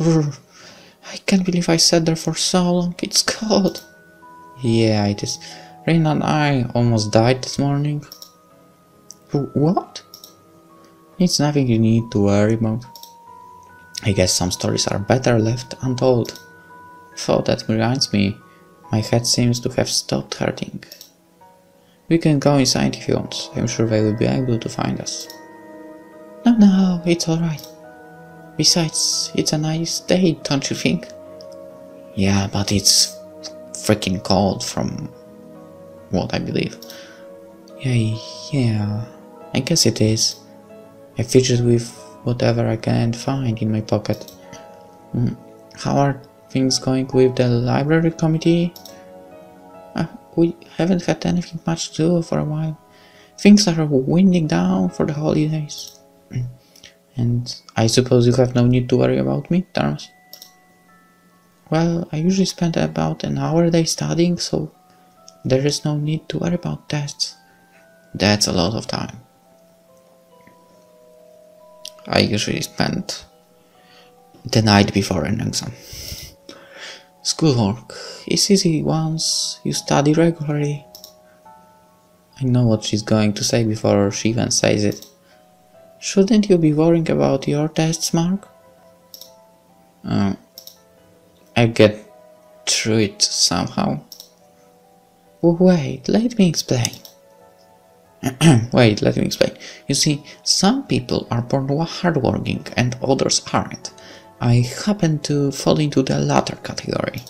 I can't believe I sat there for so long. It's cold. Yeah, it is. Rain and I almost died this morning. What? It's nothing you need to worry about. I guess some stories are better left untold. Though that reminds me, my head seems to have stopped hurting. We can go inside if you want. I'm sure they will be able to find us. No, it's alright. Besides, it's a nice day, don't you think? Yeah, but it's freaking cold from what I believe. Yeah, I guess it is. I fidget with whatever I can find in my pocket. How are things going with the library committee? We haven't had anything much to do for a while. Things are winding down for the holidays. And I suppose you have no need to worry about me, Thomas? Well, I usually spend about an hour a day studying, so there is no need to worry about tests. That's a lot of time. I usually spend the night before an exam. Schoolwork is easy once you study regularly. I know what she's going to say before she even says it. Shouldn't you be worrying about your tests, Mark? I get through it somehow. Wait, let me explain. You see, some people are born hardworking and others aren't. I happen to fall into the latter category.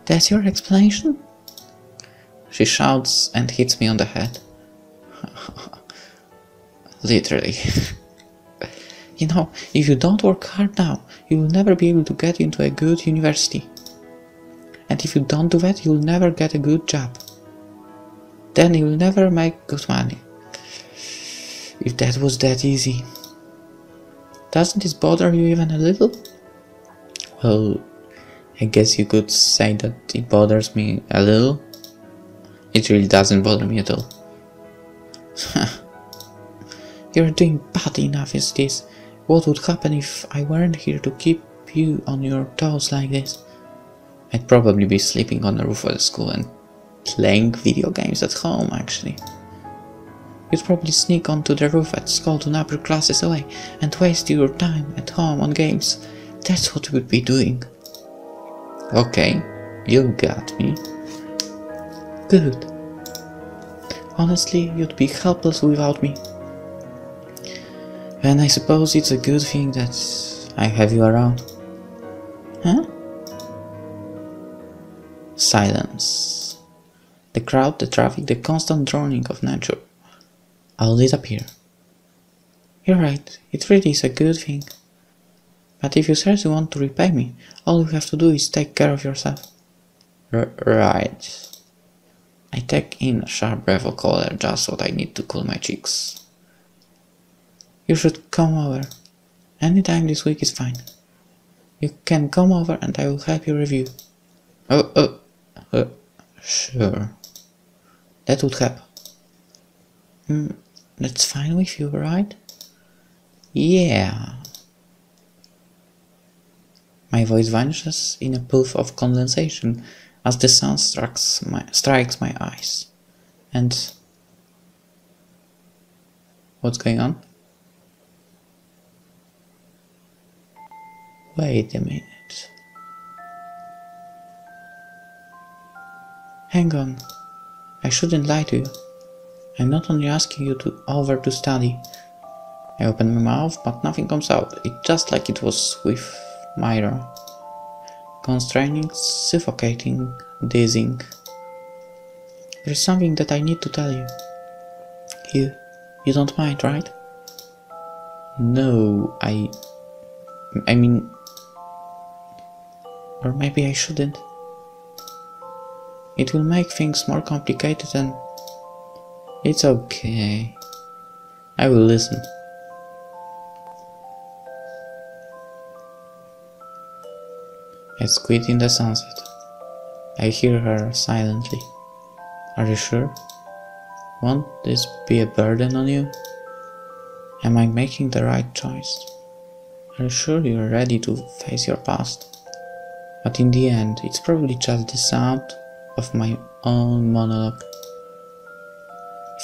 That's your explanation? She shouts and hits me on the head. Literally. You know, if you don't work hard now, you will never be able to get into a good university. And if you don't do that, you'll never get a good job. Then you'll never make good money. If that was that easy. Doesn't this bother you even a little? Well, I guess you could say that it bothers me a little. It really doesn't bother me at all. You're doing bad enough as it is. What would happen if I weren't here to keep you on your toes like this? I'd probably be sleeping on the roof of the school and playing video games at home, actually. You'd probably sneak onto the roof at school to nap your classes away and waste your time at home on games. That's what you'd be doing. Okay, you got me. Good. Honestly, you'd be helpless without me. And I suppose it's a good thing that I have you around. Huh? Silence. The crowd, the traffic, the constant droning of nature. All disappear. You're right, it really is a good thing. But if you seriously want to repay me, all you have to do is take care of yourself. Right. I take in a sharp breath of cold air, just what I need to cool my cheeks. You should come over. Anytime this week is fine. You can come over and I will help you review. Sure. That would help. That's fine with you, right? Yeah. My voice vanishes in a puff of condensation as the sun strikes my eyes. And... what's going on? Wait a minute. Hang on. I shouldn't lie to you. I'm not only asking you to study. I open my mouth, but nothing comes out. It's just like it was with Myra. Constraining, suffocating, dizzying. There's something that I need to tell you. You don't mind, right? No, I mean... or maybe I shouldn't. It will make things more complicated and... It's okay. I will listen. I squint in the sunset. I hear her silently. Are you sure? Won't this be a burden on you? Am I making the right choice? Are you sure you're ready to face your past? But in the end, it's probably just the sound of my own monologue.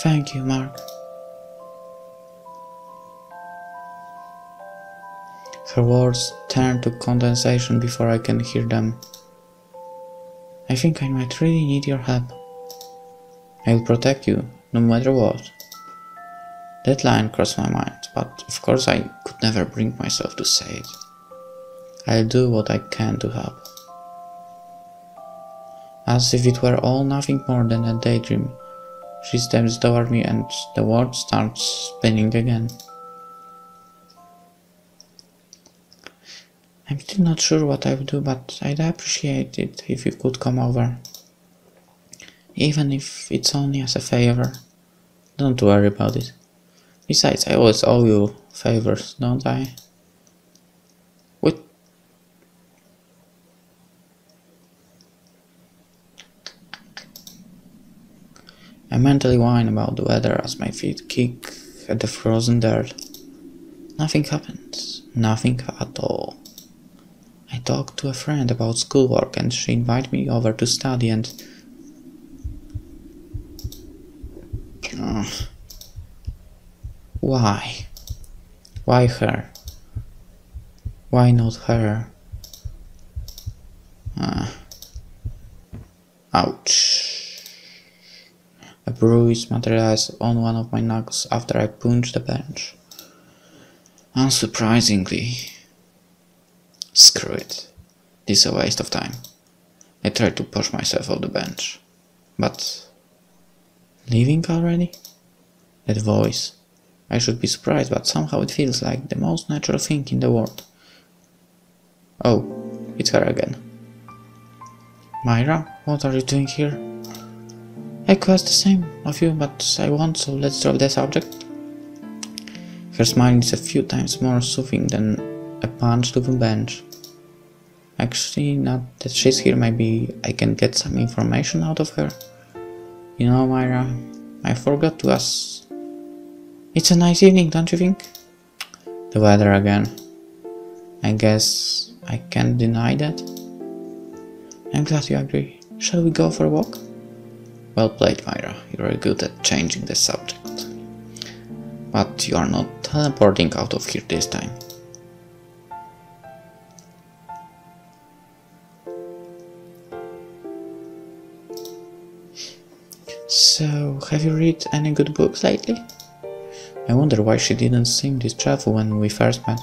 Thank you, Mark. Her words turn to condensation before I can hear them. I think I might really need your help. I will protect you, no matter what. That line crossed my mind, but of course I could never bring myself to say it. I'll do what I can to help. As if it were all nothing more than a daydream, she steps toward me and the world starts spinning again. I'm still not sure what I would do, but I'd appreciate it if you could come over. Even if it's only as a favor. Don't worry about it. Besides, I always owe you favors, don't I? What? I mentally whine about the weather as my feet kick at the frozen dirt. Nothing happens. Nothing at all. I talked to a friend about schoolwork and she invited me over to study and... Why? Why her? Why not her? Ouch. A bruise materialized on one of my knuckles after I punched the bench. Unsurprisingly. Screw it. This is a waste of time. I tried to push myself off the bench. But... leaving already? That voice. I should be surprised, but somehow it feels like the most natural thing in the world. Oh, it's her again. Myra, what are you doing here? I quest the same of you, but I won't, so let's drop the subject. Her smile is a few times more soothing than a punch to the bench. Actually, not that she's here, maybe I can get some information out of her. You know, Myra, I forgot to ask. It's a nice evening, don't you think? The weather again. I guess I can't deny that. I'm glad you agree. Shall we go for a walk? Well played, Myra. You're good at changing the subject. But you are not teleporting out of here this time. So, have you read any good books lately? I wonder why she didn't seem this cheerful when we first met.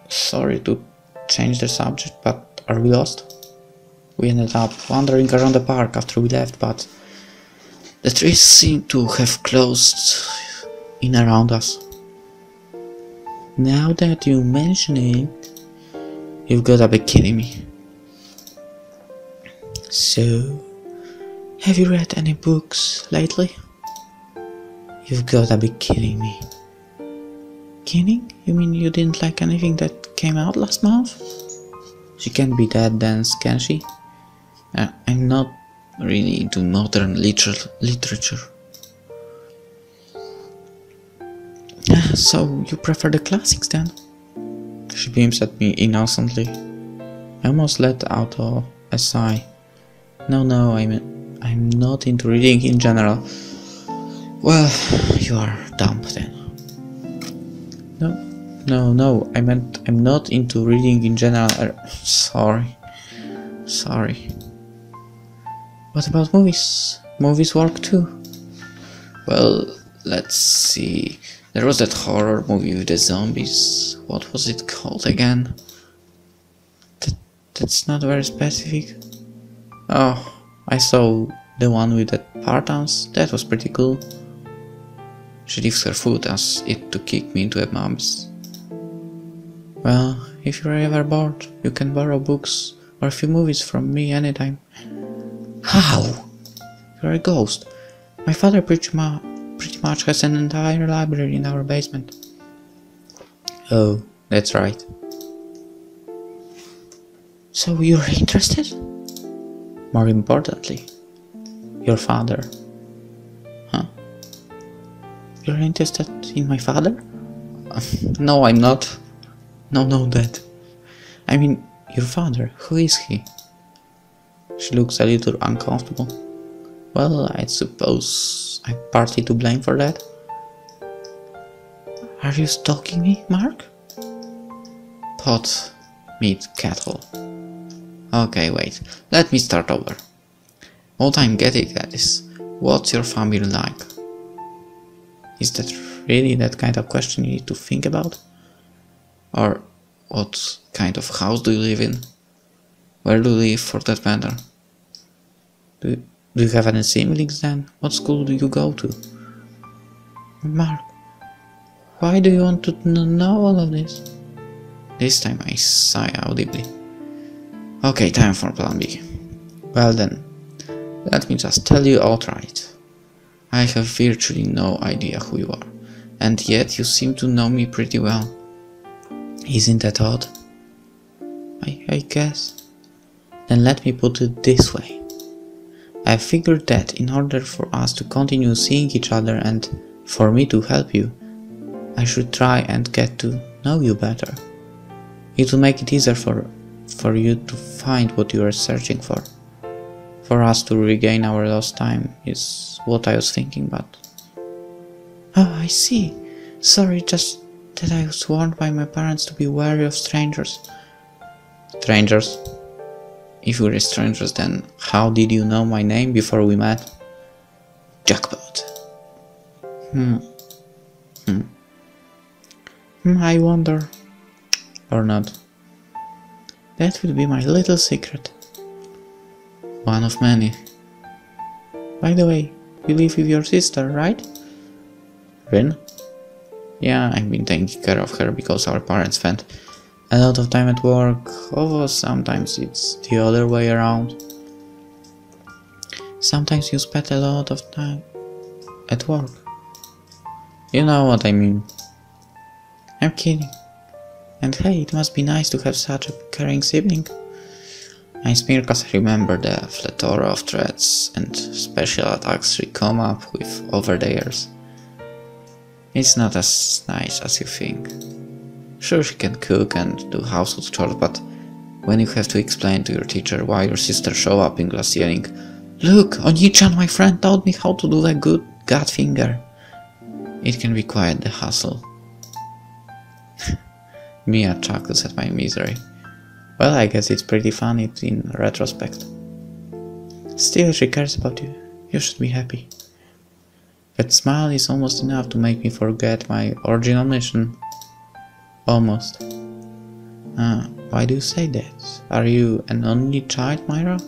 Sorry to change the subject, but are we lost? We ended up wandering around the park after we left, but the trees seem to have closed in around us. Now that you mention it, you've gotta be kidding me. So... have you read any books lately? You've gotta be kidding me. Kidding? You mean you didn't like anything that came out last month? She can't be that dense, can she? I'm not really into modern literature. So you prefer the classics then? She beams at me innocently. I almost let out a sigh. No, I'm not into reading in general. Well, you are dumb then. No, I meant I'm not into reading in general. Sorry. What about movies? Movies work too. Well, let's see. There was that horror movie with the zombies. What was it called again? That's not very specific. Oh, I saw the one with the partons. That was pretty cool. She lifts her foot as if to kick me into a mum's. Well, if you're ever bored, you can borrow books or a few movies from me anytime. How? You're a ghost. My father pretty much has an entire library in our basement. Oh, that's right. So you're interested? More importantly, your father. Huh? You're interested in my father? No, I'm not. No, Dad. I mean, your father. Who is he? She looks a little uncomfortable. Well, I suppose I'm partly to blame for that. Are you stalking me, Mark? Pot meet kettle. Okay, wait. Let me start over. What I'm getting at is, what's your family like? Is that really that kind of question you need to think about? Or what kind of house do you live in? Where do you live, for that matter? Do you have any siblings then? What school do you go to? Mark, why do you want to know all of this? This time I sigh audibly. Okay, time for plan B. Well then, let me just tell you outright. I have virtually no idea who you are, and yet you seem to know me pretty well. Isn't that odd? I guess. Then let me put it this way. I figured that in order for us to continue seeing each other and for me to help you, I should try and get to know you better. It will make it easier for you to find what you are searching for. For us to regain our lost time is what I was thinking, but... Oh, I see. Sorry, just that I was warned by my parents to be wary of strangers. Strangers? If we were strangers, then how did you know my name before we met? Jackpot. I wonder. Or not. That will be my little secret. One of many. By the way, you live with your sister, right? Rin? Yeah, I've been taking care of her because our parents spent a lot of time at work, although sometimes it's the other way around. Sometimes you spend a lot of time at work. You know what I mean. I'm kidding. And hey, it must be nice to have such a caring sibling. I smear because I remember the plethora of threats and special attacks she come up with over the years. It's not as nice as you think. Sure, she can cook and do household chores, but when you have to explain to your teacher why your sister show up in class yelling, "Look, Oni-chan, my friend taught me how to do a good gut finger," it can be quite the hassle. Mia chuckles at my misery. Well, I guess it's pretty funny in retrospect. Still, she cares about you. You should be happy. That smile is almost enough to make me forget my original mission. Almost. Why do you say that? Are you an only child, Myra?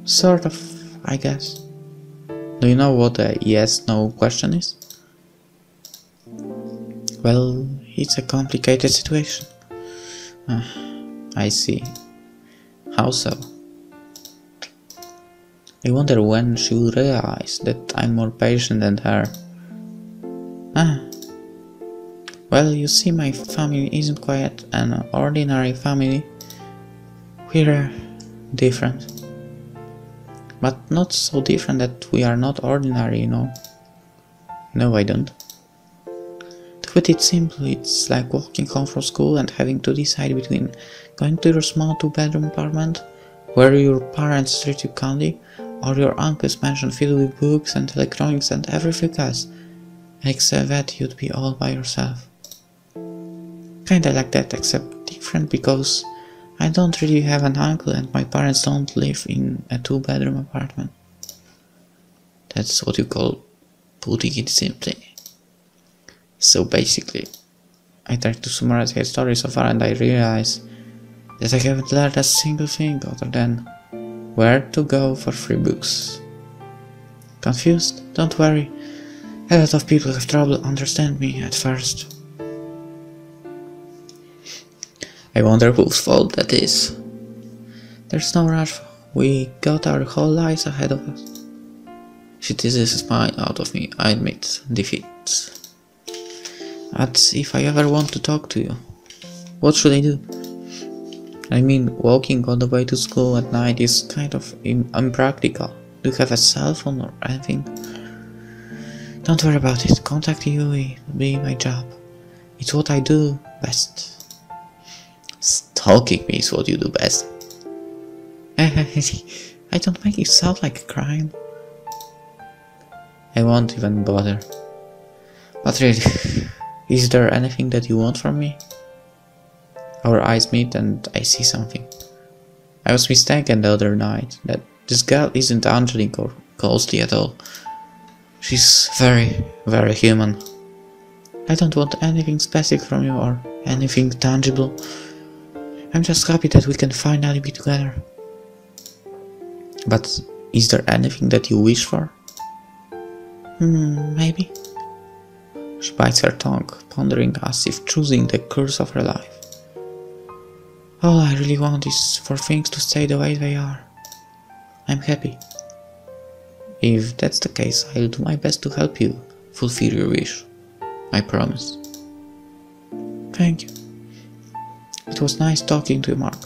Sort of, I guess. Do you know what a yes-no question is? Well, it's a complicated situation. I see. How so? I wonder when she will realize that I'm more patient than her. Well, you see, my family isn't quite an ordinary family. We're different. But not so different that we are not ordinary, you know. No, I don't. To put it simply, it's like walking home from school and having to decide between going to your small 2-bedroom apartment, where your parents treat you kindly, or your uncle's mansion filled with books and electronics and everything else, except that you'd be all by yourself. Kinda like that, except different because I don't really have an uncle and my parents don't live in a 2-bedroom apartment. That's what you call putting it simply. So basically, I tried to summarize her story so far and I realized that I haven't learned a single thing other than where to go for free books. Confused? Don't worry. A lot of people have trouble understanding me at first. I wonder whose fault that is. There's no rush. We got our whole lives ahead of us. She teases a smile out of me. I admit defeat. But if I ever want to talk to you, what should I do? I mean, walking all the way to school at night is kind of impractical. Do you have a cell phone or anything? Don't worry about it. Contacting you will be my job. It's what I do best. Stalking me is what you do best. I don't make it sound like a crime. I won't even bother. But really, is there anything that you want from me? Our eyes meet and I see something. I was mistaken the other night that this girl isn't angelic or ghostly at all. She's very, very human. I don't want anything specific from you or anything tangible. I'm just happy that we can finally be together. But is there anything that you wish for? Maybe. She bites her tongue, pondering as if choosing the course of her life. All I really want is for things to stay the way they are. I'm happy. If that's the case, I'll do my best to help you fulfill your wish. I promise. Thank you. It was nice talking to you, Mark.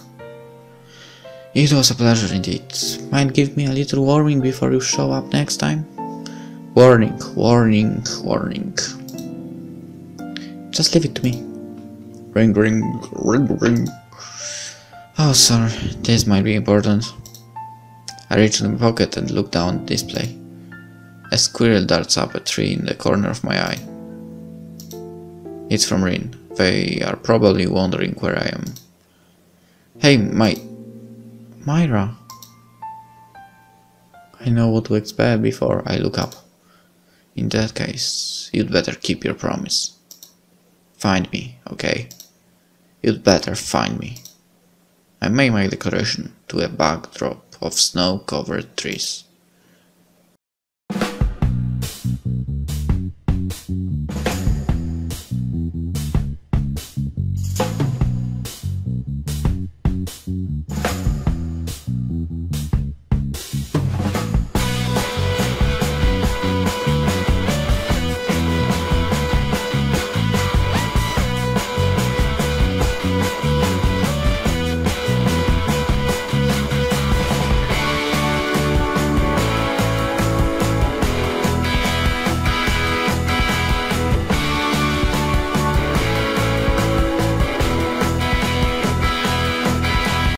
It was a pleasure indeed. Mind give me a little warning before you show up next time? Warning, warning, warning. Just leave it to me. Ring, ring, ring, ring. Oh, sorry, this might be important. I reach in my pocket and look down at the display. A squirrel darts up a tree in the corner of my eye. It's from Rin. They are probably wondering where I am. Hey, Myra. I know what to expect before I look up. In that case, you'd better keep your promise. Find me, okay? You'd better find me. I made my decoration to a backdrop of snow-covered trees.